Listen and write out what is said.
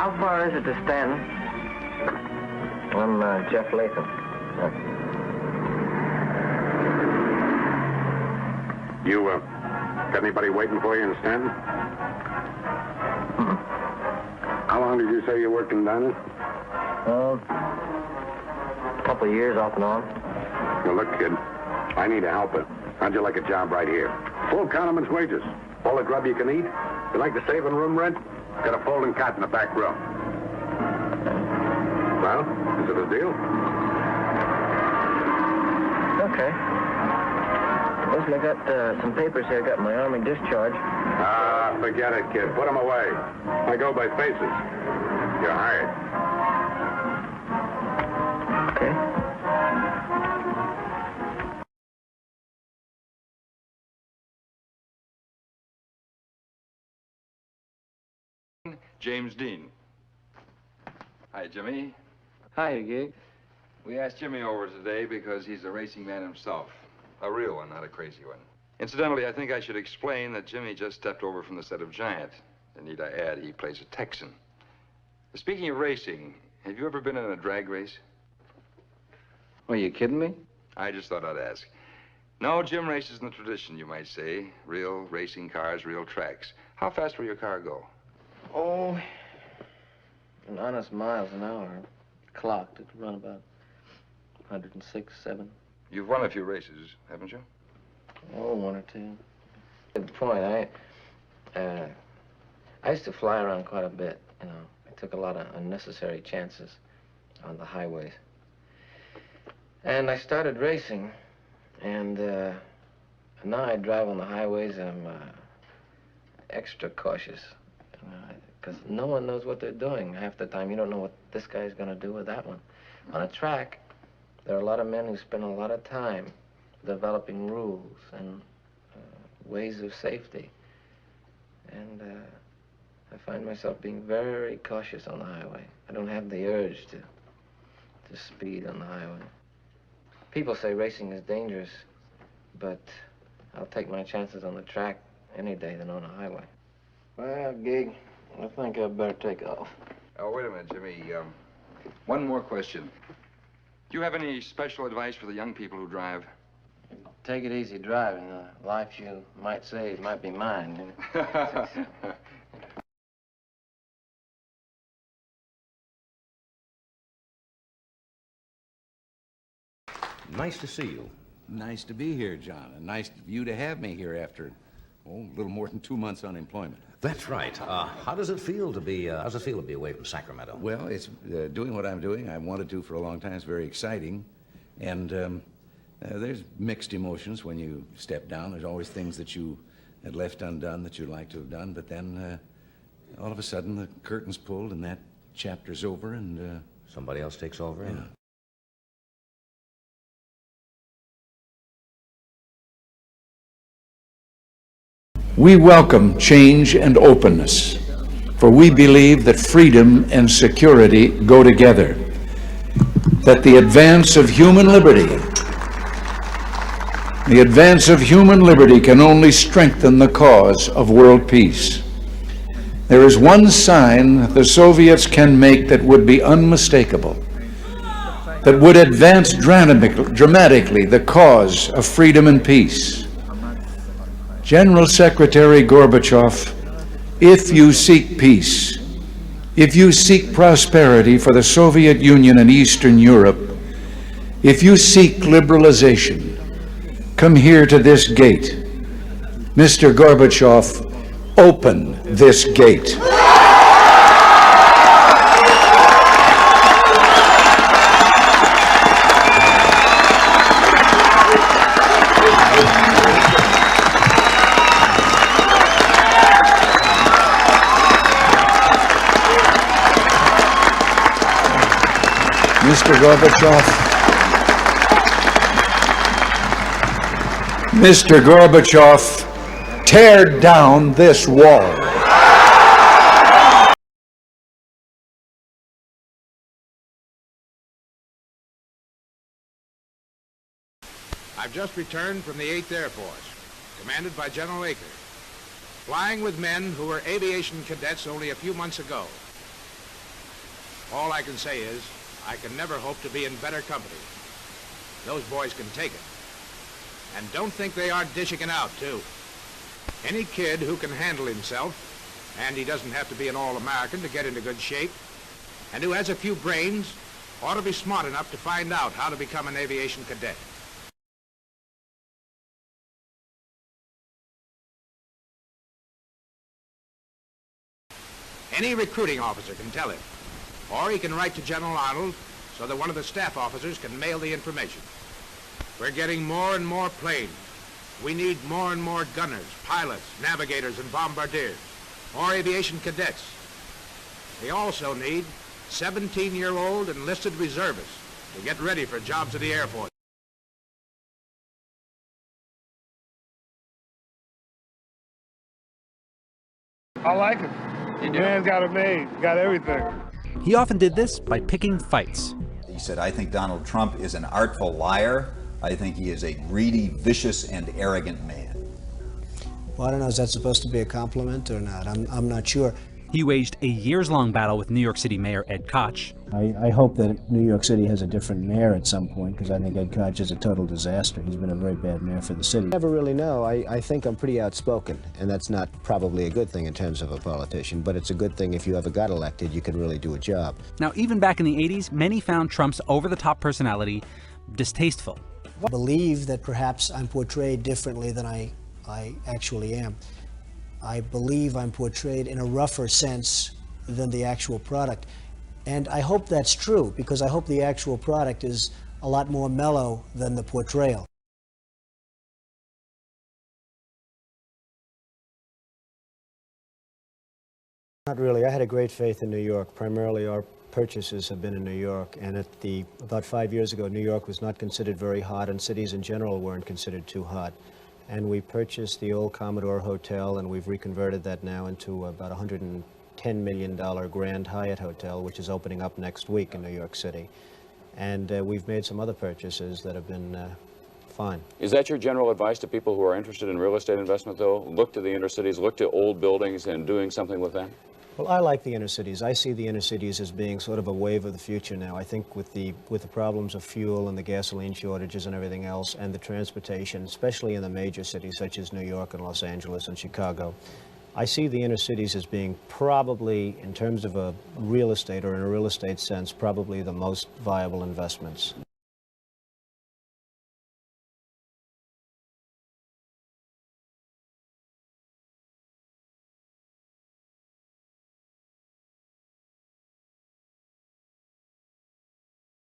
How far is it to Stanton? I'm Jeff Latham. You, got anybody waiting for you in Stanton? How long did you say you worked in Dinah? A couple of years off and on. Well, look, kid, I need a helper. How'd you like a job right here? Full condiments wages. All the grub you can eat. You like to save on room rent? Got a folding cot in the back room. Well, is it a deal? Okay. Listen, I got some papers here. I got my Army discharge. Ah, forget it, kid. Put them away. I go by faces. You're hired. Okay. James Dean. Hi, Jimmy. Hi, Gig. We asked Jimmy over today because he's a racing man himself. A real one, not a crazy one. Incidentally, I think I should explain that Jimmy just stepped over from the set of Giant. And need I add, he plays a Texan. Speaking of racing, have you ever been in a drag race? Are you kidding me? I just thought I'd ask. No, Jim races in the tradition, you might say. Real racing cars, real tracks. How fast will your car go? Oh, an honest miles an hour. Clocked. It could run about 106, 7. You've won a few races, haven't you? Oh, one or two. Good point. I used to fly around quite a bit, you know. I took a lot of unnecessary chances on the highways. And I started racing, and now I drive on the highways. I'm extra cautious, because no one knows what they're doing. Half the time, you don't know what this guy's going to do with that one. On a track, there are a lot of men who spend a lot of time developing rules and ways of safety. And I find myself being very cautious on the highway. I don't have the urge to speed on the highway. People say racing is dangerous, but I'll take my chances on the track any day than on a highway. Well, Gig, I think I'd better take off. Oh, wait a minute, Jimmy. One more question. Do you have any special advice for the young people who drive? Take it easy driving. The life you might save might be mine. You know? Nice to see you. Nice to be here, John, and nice of you to have me here after, a little more than 2 months unemployment. That's right. How does it feel to be away from Sacramento? Well, it's doing what I'm doing. I wanted to for a long time. It's very exciting, and there's mixed emotions when you step down. There's always things that you had left undone that you'd like to have done, but then all of a sudden the curtain's pulled and that chapter's over, and somebody else takes over. Yeah. We welcome change and openness, for we believe that freedom and security go together, that the advance of human liberty can only strengthen the cause of world peace. There is one sign the Soviets can make that would be unmistakable, that would advance dramatically the cause of freedom and peace. General Secretary Gorbachev, if you seek peace, if you seek prosperity for the Soviet Union and Eastern Europe, if you seek liberalization, come here to this gate. Mr. Gorbachev, open this gate. Mr. Gorbachev, tear down this wall. I've just returned from the 8th Air Force, commanded by General Akers, flying with men who were aviation cadets only a few months ago. All I can say is, I can never hope to be in better company. Those boys can take it. And don't think they aren't dishing it out, too. Any kid who can handle himself, and he doesn't have to be an all-American to get into good shape, and who has a few brains, ought to be smart enough to find out how to become an aviation cadet. Any recruiting officer can tell him, or he can write to General Arnold so that one of the staff officers can mail the information. We're getting more and more planes. We need more and more gunners, pilots, navigators, and bombardiers, more aviation cadets. We also need 17-year-old enlisted reservists to get ready for jobs at the Air Force. I like him. The man's got it made, got everything. He often did this by picking fights. He said, I think Donald Trump is an artful liar. I think he is a greedy, vicious, and arrogant man. Well, I don't know, is that supposed to be a compliment or not? I'm not sure. He waged a years-long battle with New York City Mayor Ed Koch. I hope that New York City has a different mayor at some point, because I think Ed Koch is a total disaster. He's been a very bad mayor for the city. I never really know. I think I'm pretty outspoken, and that's not probably a good thing in terms of a politician, but it's a good thing if you ever got elected, you can really do a job. Now, even back in the 80s, many found Trump's over-the-top personality distasteful. I believe that perhaps I'm portrayed differently than I actually am. I believe I'm portrayed in a rougher sense than the actual product. And I hope that's true, because I hope the actual product is a lot more mellow than the portrayal. Not really. I had a great faith in New York. Primarily our purchases have been in New York, and about 5 years ago, New York was not considered very hot, and cities in general weren't considered too hot. And we purchased the old Commodore Hotel, and we've reconverted that now into about $110 million Grand Hyatt Hotel, which is opening up next week in New York City. And we've made some other purchases that have been fine. Is that your general advice to people who are interested in real estate investment, though? Look to the inner cities, look to old buildings and doing something with them? Well, I like the inner cities. I see the inner cities as being sort of a wave of the future now. I think with the problems of fuel and the gasoline shortages and everything else, and the transportation, especially in the major cities such as New York and Los Angeles and Chicago, I see the inner cities as being probably, in terms of a real estate or in a real estate sense, probably the most viable investments.